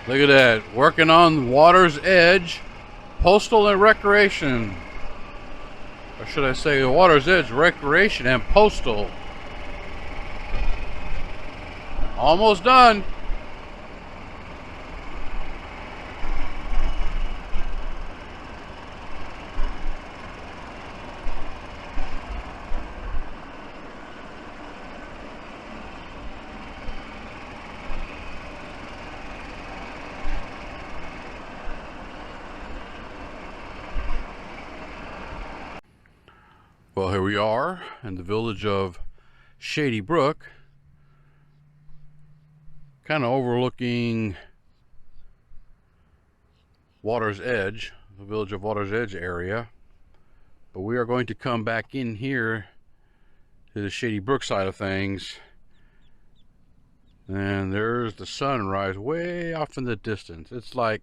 Look at that. Working on water's edge, postal and recreation. Or should I say water's edge, recreation and postal. Almost done. Well, here we are in the village of Shady Brook, kind of overlooking Water's Edge, the village of Water's Edge area. But we are going to come back in here to the Shady Brook side of things. And there's the sunrise way off in the distance. It's like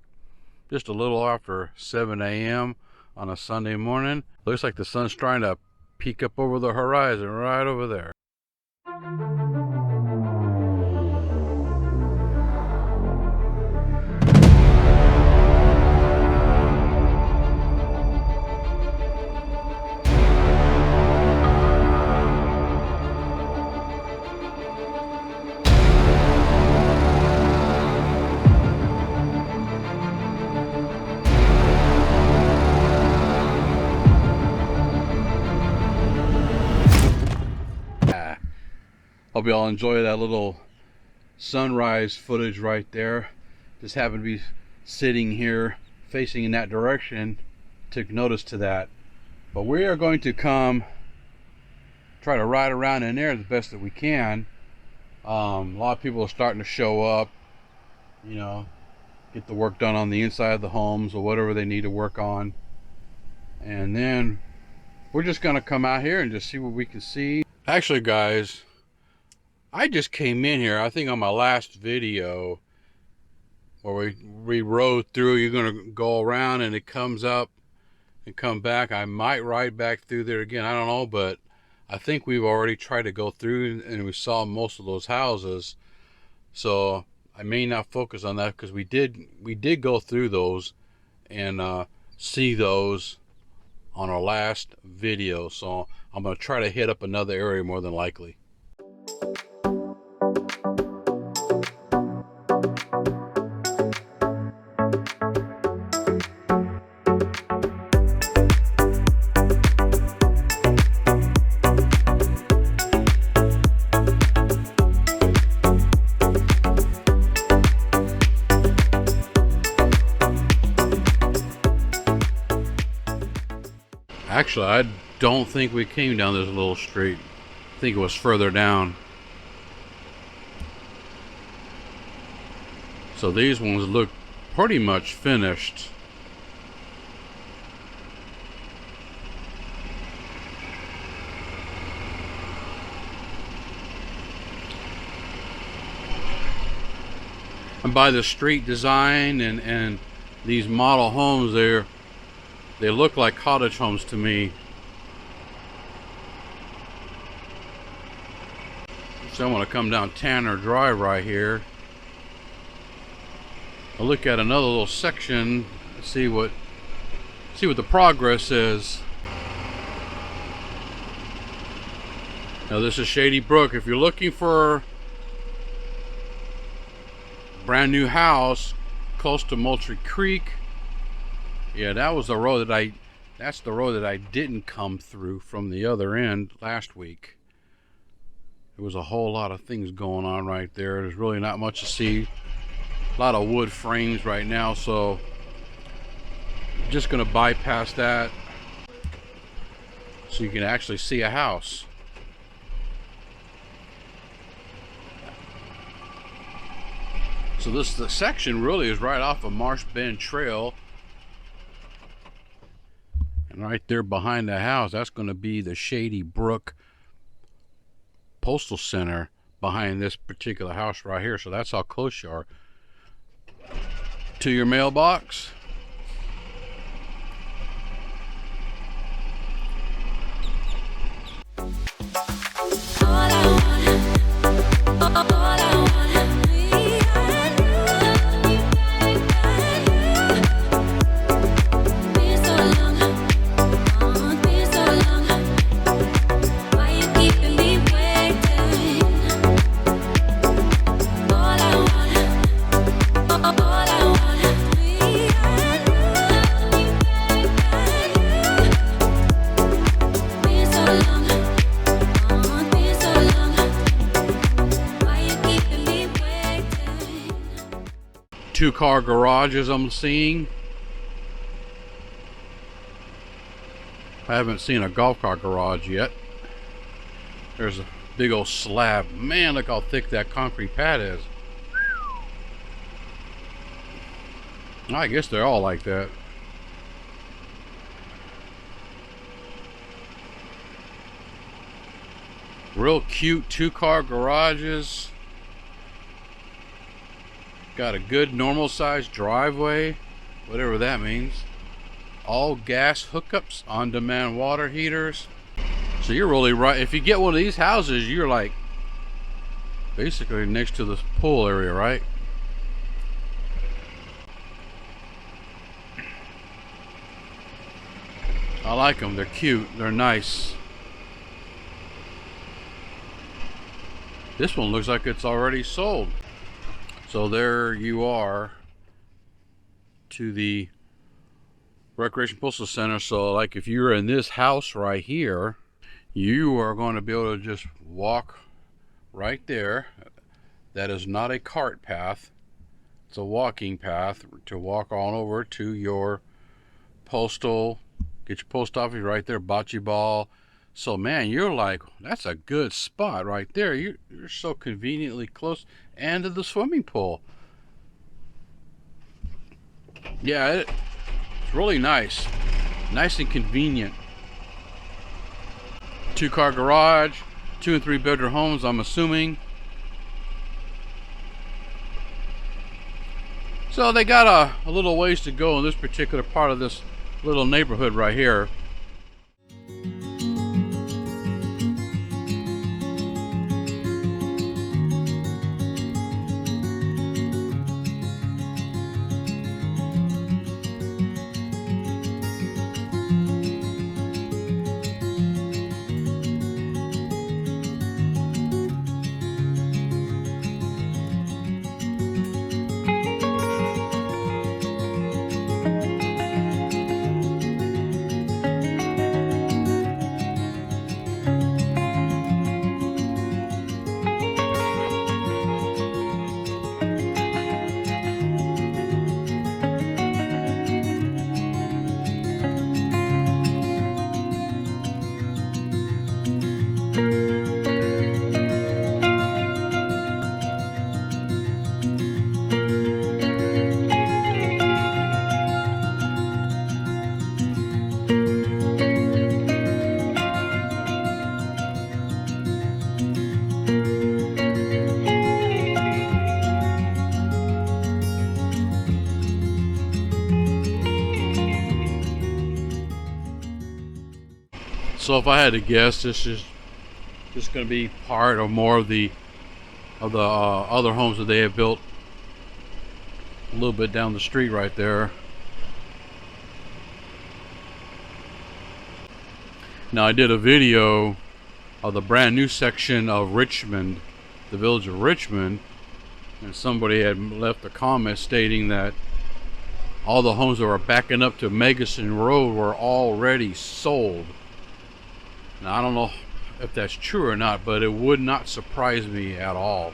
just a little after 7 a.m. on a Sunday morning. Looks like the sun's trying to peek up over the horizon right over there. Hope y'all enjoy that little sunrise footage right there. Just happened to be sitting here facing in that direction, took notice to that. But we are going to come try to ride around in there the best that we can. A lot of people are starting to show up, you know, get the work done on the inside of the homes or whatever they need to work on. And then we're just gonna come out here and just see what we can see. Actually, guys, I just came in here, I think on my last video, where we rode through. You're gonna go around and it comes up and come back. I might ride back through there again, I don't know, but I think we've already tried to go through and we saw most of those houses. So I may not focus on that because we did go through those and see those on our last video. So I'm gonna try to hit up another area more than likely. Actually, I don't think we came down this little street. I think it was further down. So these ones look pretty much finished. And by the street design and these model homes there, they look like cottage homes to me. So I want to come down Tanner Drive right here. I'll look at another little section, see what the progress is. Now this is Shady Brook. If you're looking for a brand new house close to Moultrie Creek, yeah, that was the road that that's the road that I didn't come through from the other end last week. There was a whole lot of things going on right there. There's really not much to see. A lot of wood frames right now, so I'm just gonna bypass that so you can actually see a house. So the section really is right off of Marsh Bend Trail. And right there behind the house, that's going to be the Shady Brook Postal Center behind this particular house right here. So that's how close you are to your mailbox. 2-car garages I'm seeing. I haven't seen a golf cart garage yet. There's a big old slab. Man, look how thick that concrete pad is. I guess they're all like that. Real cute 2-car garages. Got a good normal sized driveway, whatever that means. All gas hookups, on-demand water heaters. So you're really right. If you get one of these houses, you're like basically next to the pool area, right? I like them. They're cute. They're nice. This one looks like it's already sold. So there you are to the Recreation Postal Center. So like if you're in this house right here, you are going to be able to just walk right there. That is not a cart path. It's a walking path to walk on over to your postal. Get your post office right there, bocce ball. So man, you're like, that's a good spot right there. You're so conveniently close, and to the swimming pool. Yeah, it's really nice. Nice and convenient. 2-car garage, 2 and 3 bedroom homes, I'm assuming. So they got a little ways to go in this particular part of this little neighborhood right here. So if I had to guess, this is just going to be part or more of the other homes that they have built a little bit down the street right there. Now I did a video of the brand new section of Richmond, the village of Richmond, and somebody had left a comment stating that all the homes that were backing up to Megason Road were already sold. Now I don't know if that's true or not, but it would not surprise me at all.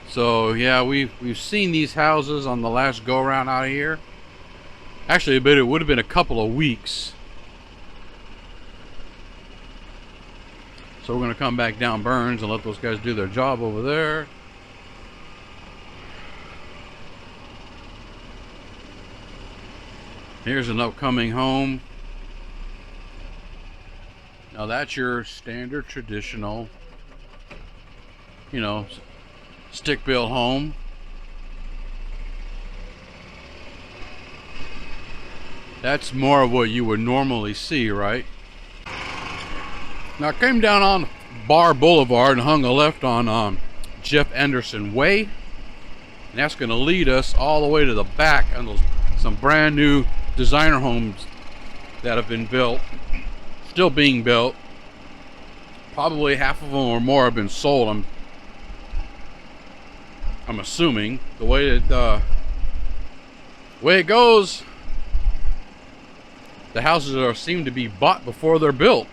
So yeah, we've seen these houses on the last go around out here. Actually, I bet it would have been a couple of weeks. So we're going to come back down Burns and let those guys do their job over there. Here's an upcoming home. Now that's your standard traditional, you know, stick-built home. That's more of what you would normally see, right? Now I came down on Bar Boulevard and hung a left on Jeff Anderson Way, and that's going to lead us all the way to the back on those some brand new designer homes that have been built, still being built. Probably half of them or more have been sold. I'm assuming the way it goes. The houses seem to be bought before they're built.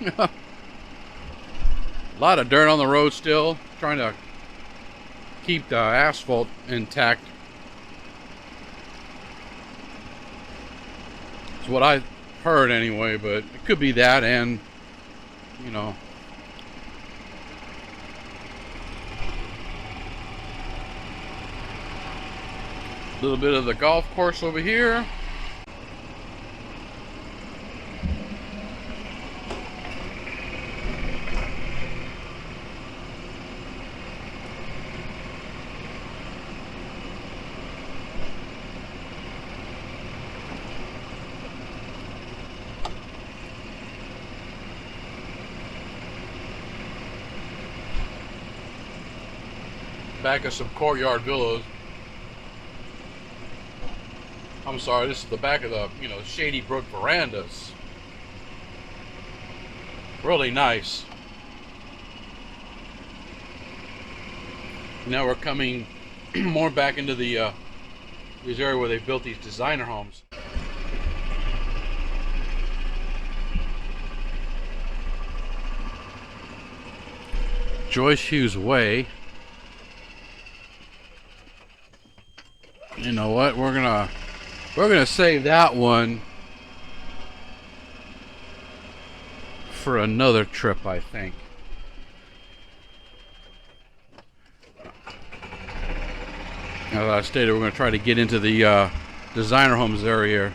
A lot of dirt on the road still. Trying to keep the asphalt intact. It's what I heard anyway, but it could be that, and you know, a little bit of the golf course over here. Back of some courtyard villas. I'm sorry, this is the back of the, Shady Brook verandas. Really nice. Now we're coming more back into the this area where they built these designer homes. Joyce Hughes Way. You know what? We're gonna save that one for another trip, I think. As I stated, we're gonna try to get into the designer homes area.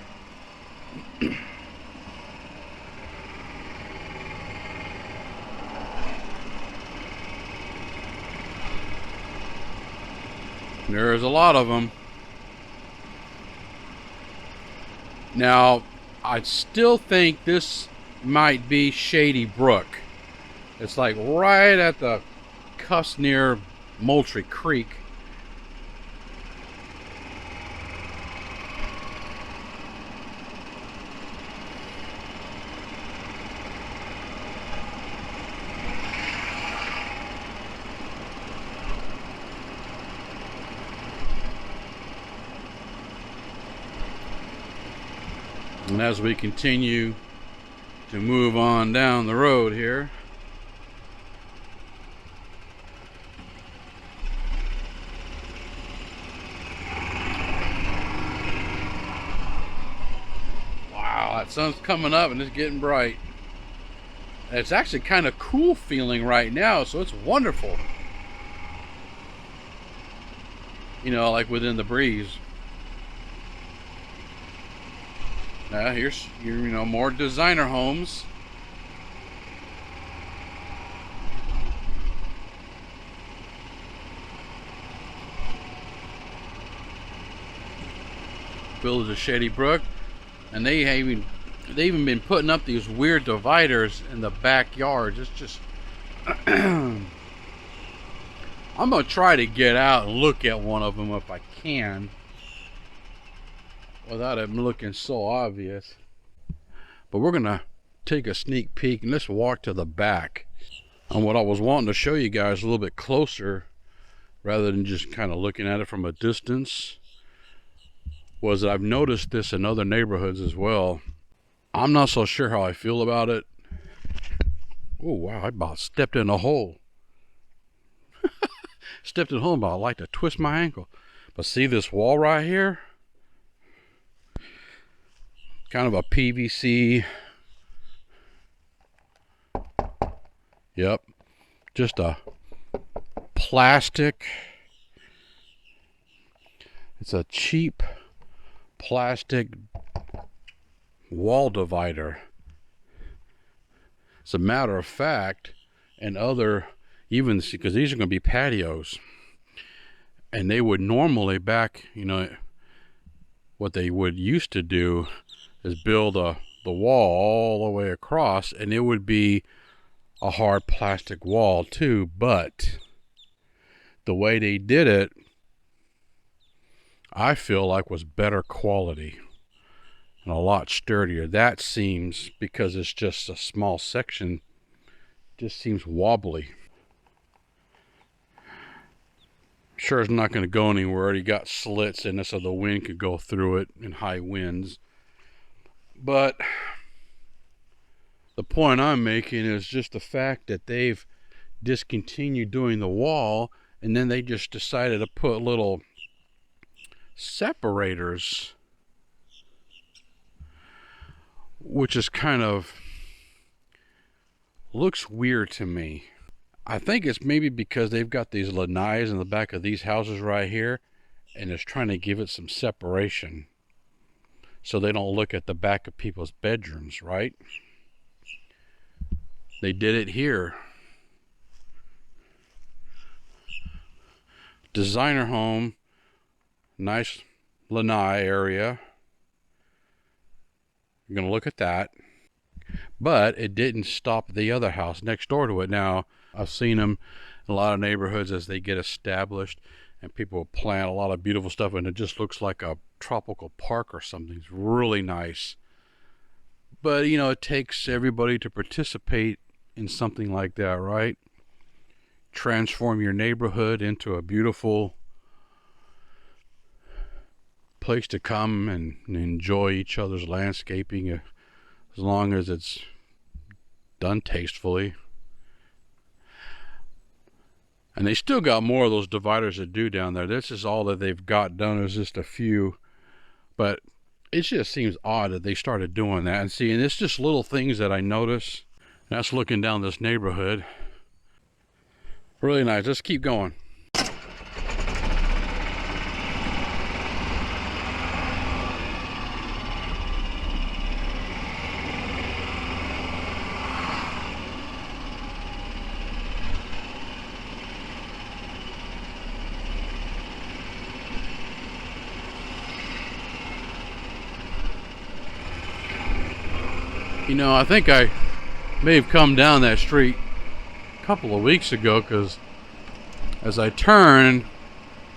There's a lot of them. Now, I still think this might be Shady Brook. It's like right at the cusp near Moultrie Creek. And as we continue to move on down the road here, wow, that sun's coming up and it's getting bright. It's actually kind of cool feeling right now, so it's wonderful. You know, like within the breeze. Here's more designer homes. Village of Shady Brook, and they even been putting up these weird dividers in the backyards. It's just I'm gonna try to get out and look at one of them if I can, without it looking so obvious. But we're gonna take a sneak peek and let's walk to the back. And what I was wanting to show you guys a little bit closer, rather than just kind of looking at it from a distance, was that I've noticed this in other neighborhoods as well. I'm not so sure how I feel about it. Oh wow, I about stepped in a hole. Stepped in a hole, but I'd like to twist my ankle. But see this wall right here? Kind of a PVC. Yep. Just a plastic. It's a cheap plastic wall divider. As a matter of fact, and other, even because these are going to be patios, and they would normally back, what they would used to do is build the wall all the way across, and it would be a hard plastic wall too, but the way they did it, I feel like was better quality and a lot sturdier. That seems, because it's just a small section, just seems wobbly. Sure, it's not going to go anywhere. You got slits in it so the wind could go through it in high winds. But the point I'm making is just the fact that they've discontinued doing the wall And then they just decided to put little separators, which is kind of looks weird to me. I think it's maybe because they've got these lanais in the back of these houses right here, and it's trying to give it some separation so they don't look at the back of people's bedrooms, right? They did it here. Designer home, nice lanai area. You're gonna look at that. But it didn't stop the other house next door to it. Now, I've seen them in a lot of neighborhoods as they get established, and people plant a lot of beautiful stuff, and it just looks like a tropical park or something. It's really nice. But, you know, it takes everybody to participate in something like that, right? Transform your neighborhood into a beautiful place to come and enjoy each other's landscaping, as long as it's done tastefully. And they still got more of those dividers to do down there. This is all that they've got done. There's just a few. But it just seems odd that they started doing that. And see, and it's just little things that I notice. That's looking down this neighborhood. Really nice. Let's keep going. You know, I think I may have come down that street a couple of weeks ago, because as I turned,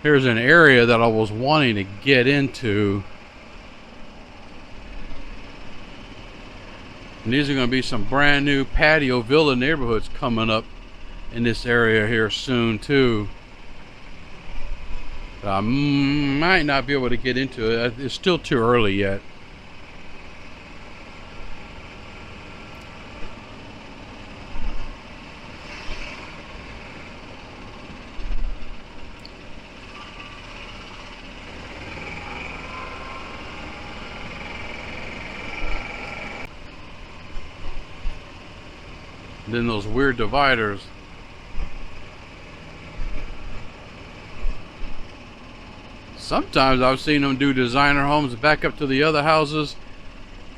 here's an area that I was wanting to get into. And these are going to be some brand new patio villa neighborhoods coming up in this area here soon too. I might not be able to get into it. It's still too early yet. Then those weird dividers. Sometimes I've seen them do designer homes back up to the other houses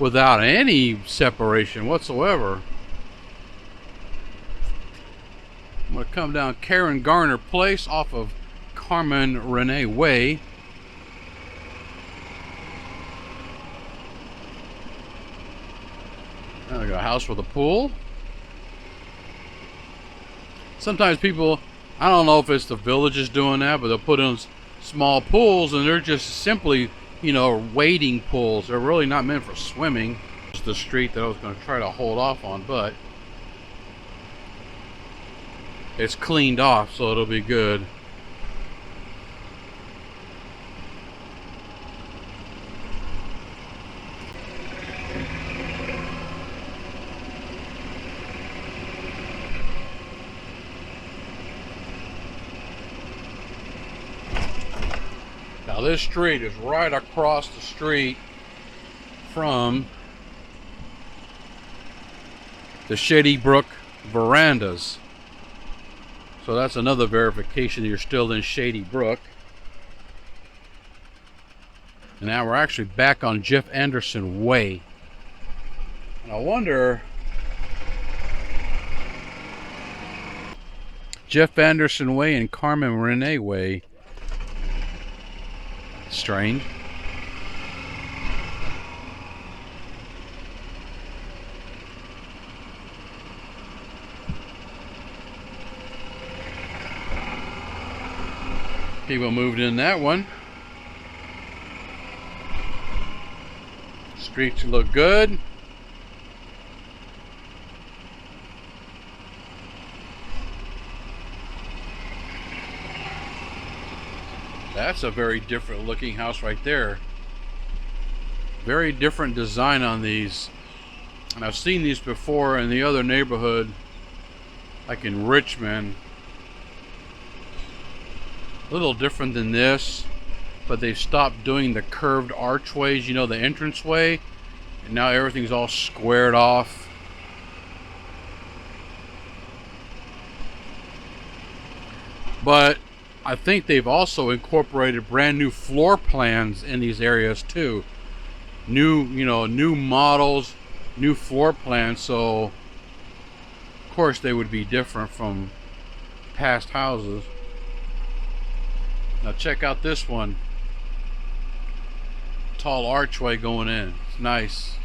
without any separation whatsoever. I'm going to come down Karen Garner Place off of Carmen Renee Way. Now we got a house with a pool. Sometimes people, I don't know if it's the villages doing that, but they'll put in small pools, and they're just simply, you know, wading pools. They're really not meant for swimming. It's the street that I was going to try to hold off on, but it's cleaned off, so it'll be good. Now this street is right across the street from the Shady Brook verandas. So that's another verification that you're still in Shady Brook. And now we're actually back on Jeff Anderson Way. And I wonder, Jeff Anderson Way and Carmen Renee Way. Strange. People moved in that one. Streets look good. That's a very different looking house right there. Very different design on these. And I've seen these before in the other neighborhood, like in Richmond. A little different than this, but they've stopped doing the curved archways, you know, the entranceway, and now everything's all squared off. But I think they've also incorporated brand new floor plans in these areas too. New, you know, new models, new floor plans, so of course they would be different from past houses. Now check out this one. Tall archway going in. It's nice.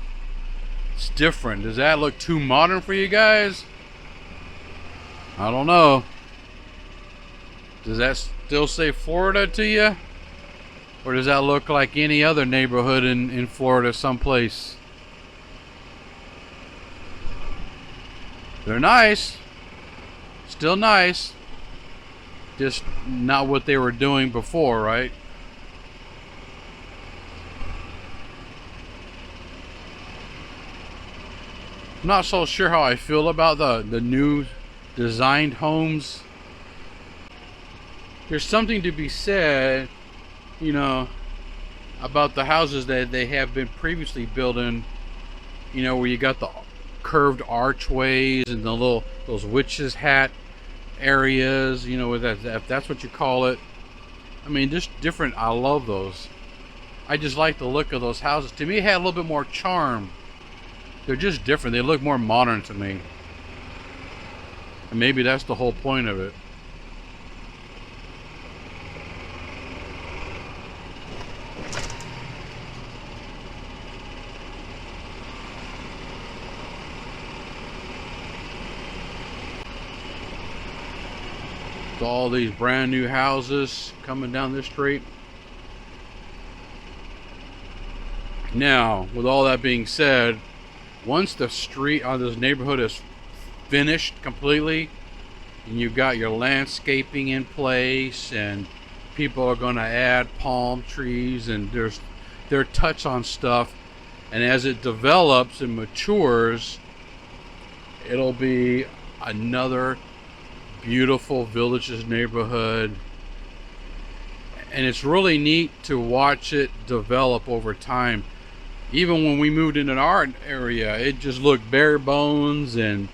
It's different. Does that look too modern for you guys? I don't know. Does that still say Florida to you? Or does that look like any other neighborhood in Florida someplace? They're nice. Still nice. Just not what they were doing before, right? I'm not so sure how I feel about the new designed homes. There's something to be said, you know, about the houses that they have been previously built in, you know, where you got the curved archways and the little, those witch's hat areas, you know, if that's what you call it. I mean, just different. I love those. I just like the look of those houses. To me, it had a little bit more charm. They're just different. They look more modern to me. And maybe that's the whole point of it. All these brand new houses coming down this street. Now, with all that being said, once the street on this neighborhood is finished completely, and you've got your landscaping in place, and people are going to add palm trees and there's their touch on stuff, and as it develops and matures, it'll be another beautiful Villages neighborhood, and it's really neat to watch it develop over time. Even when we moved into our area, it just looked bare bones and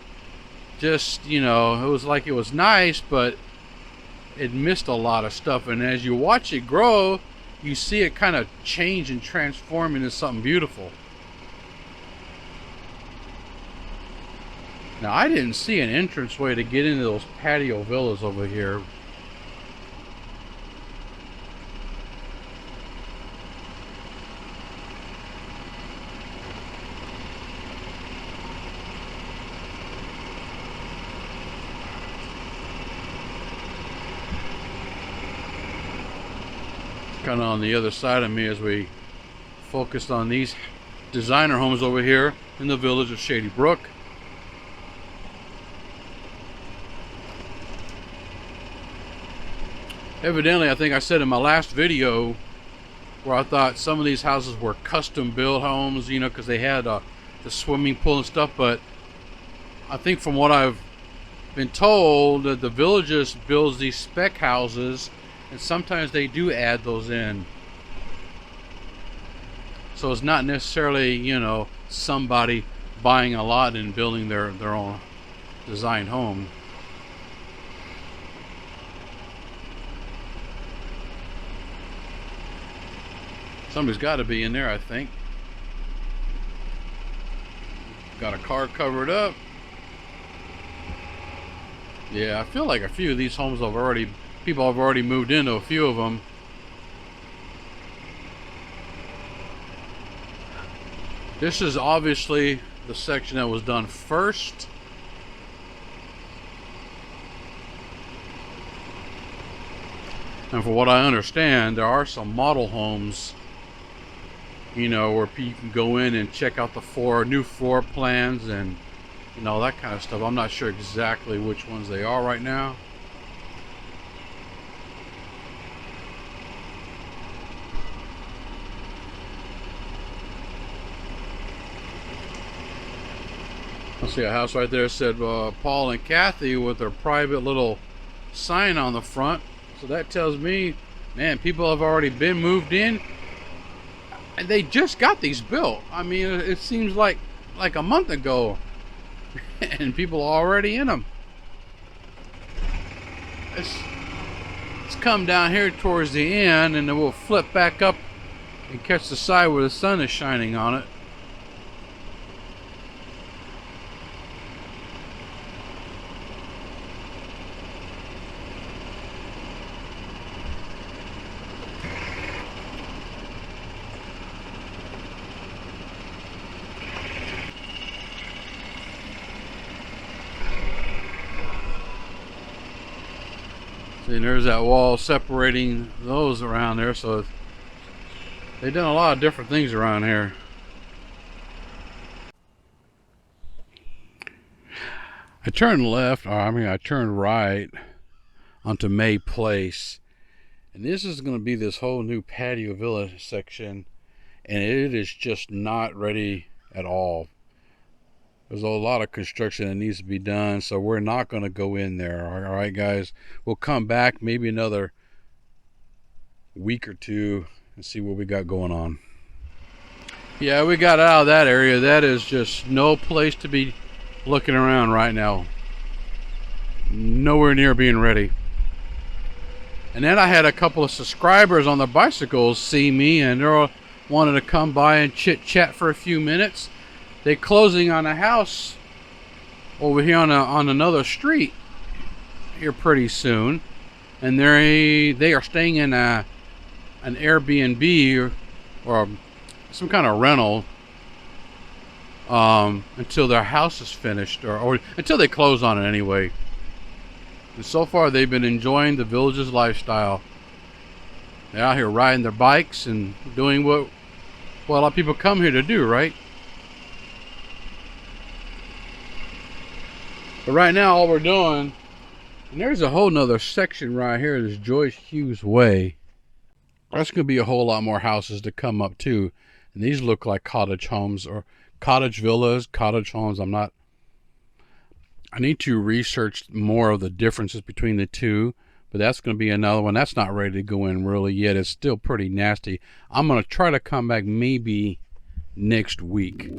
just, you know, it was like it was nice, but it missed a lot of stuff. And as you watch it grow, you see it kind of change and transform into something beautiful. Now, I didn't see an entranceway to get into those patio villas over here. Kind of on the other side of me as we focused on these designer homes over here in the village of Shady Brook. Evidently, I think I said in my last video where I thought some of these houses were custom built homes, you know, because they had the swimming pool and stuff, but I think from what I've been told that the Villages builds these spec houses, and sometimes they do add those in. So it's not necessarily, you know, somebody buying a lot and building their own design home. Somebody's got to be in there, I think. Got a car covered up. Yeah, I feel like a few of these homes people have already moved into a few of them. This is obviously the section that was done first. And for what I understand, there are some model homes, you know, where you can go in and check out the new floor plans and, you know, that kind of stuff. I'm not sure exactly which ones they are right now. I see a house right there that said Paul and Kathy with their private little sign on the front. So that tells me, man, people have already been moved in, and they just got these built. I mean, it seems like a month ago, and people are already in them. Let's come down here towards the end, and then we'll flip back up and catch the side where the sun is shining on it. See, there's that wall separating those around there, so they've done a lot of different things around here. I turned left, or I turned right onto May Place, and this is going to be this whole new patio villa section, and it is just not ready at all. There's a lot of construction that needs to be done, so we're not going to go in there. All right, guys, we'll come back maybe another week or two and see what we got going on. Yeah, we got out of that area. That is just no place to be looking around right now. Nowhere near being ready. And then I had a couple of subscribers on the bicycles see me, and they wanted to come by and chit chat for a few minutes. They're closing on a house over here on another street here pretty soon, and they are staying in an Airbnb or some kind of rental until their house is finished, or until they close on it anyway. And so far they've been enjoying the village's lifestyle. They're out here riding their bikes and doing what a lot of people come here to do, right? But right now all we're doing, and there's a whole nother section right here, this Joyce Hughes Way. That's going to be a whole lot more houses to come up too. And these look like cottage homes or cottage villas, cottage homes. I need to research more of the differences between the two, but that's going to be another one. That's not ready to go in really yet. It's still pretty nasty. I'm going to try to come back maybe next week.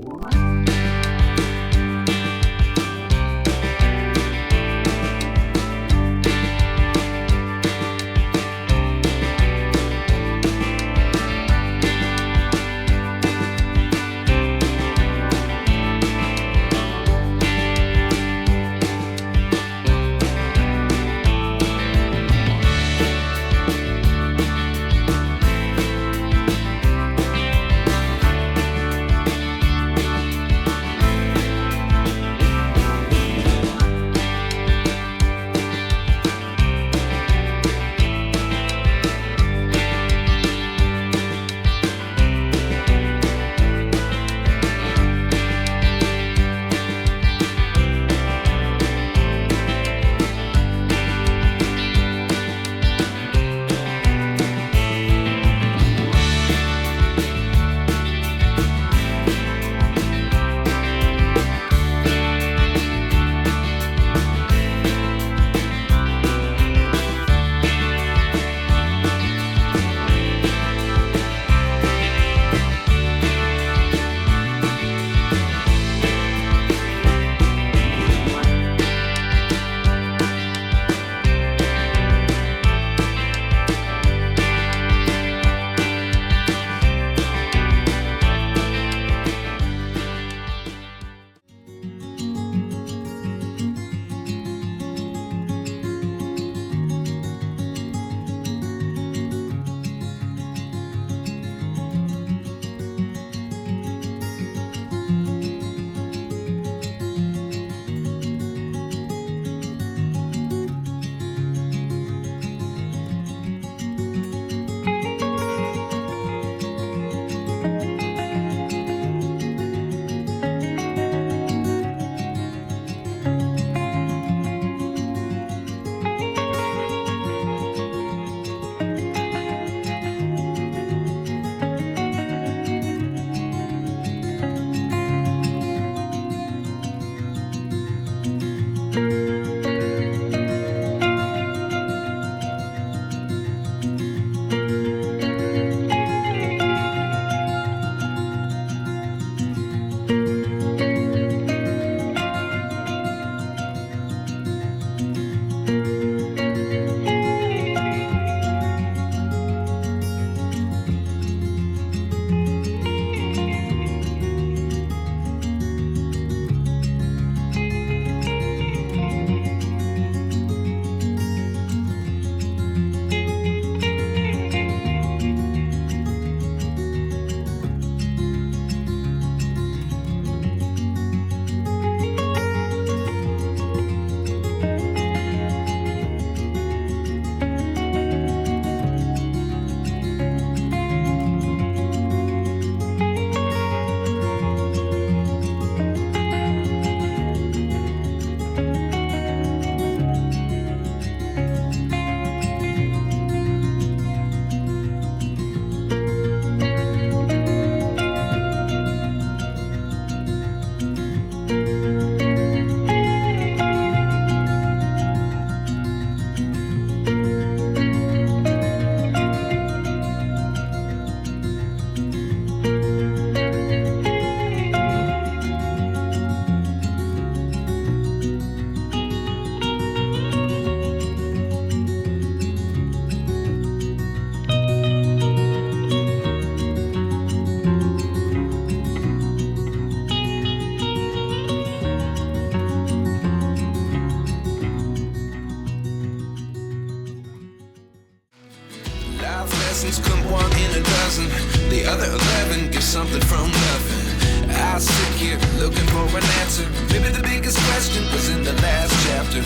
lessons come one in a dozen. The other 11 give something from nothing. I sit here looking for an answer. Maybe the biggest question was in the last chapter.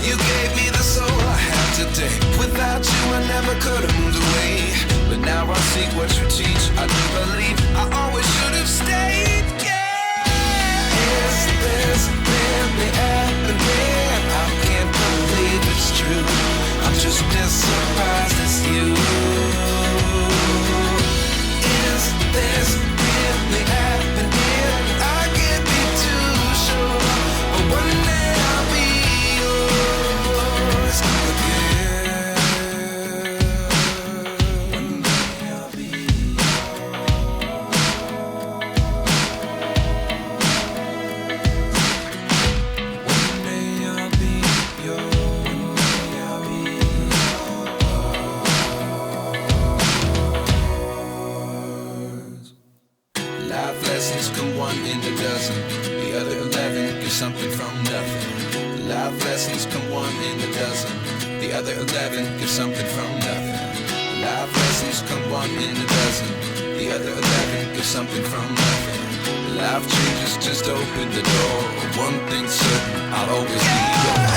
You gave me the soul I have today. Without you I never could have moved away. But now I see what you teach. I do believe I always should have stayed. Yeah. Is this really happening? I can't believe it's true. I'm just as surprised as you. Is this really happening? I can't be too sure, but one day I'll be yours again. One day I'll be yours. One day I'll be yours. One day I'll be yours. Life lessons come one in a dozen. The other 11 give something from nothing. Life lessons come one in a dozen. The other 11 give something from nothing. Life lessons come one in a dozen. The other 11 give something from nothing. Life changes just open the door. One thing's certain, I'll always be yours.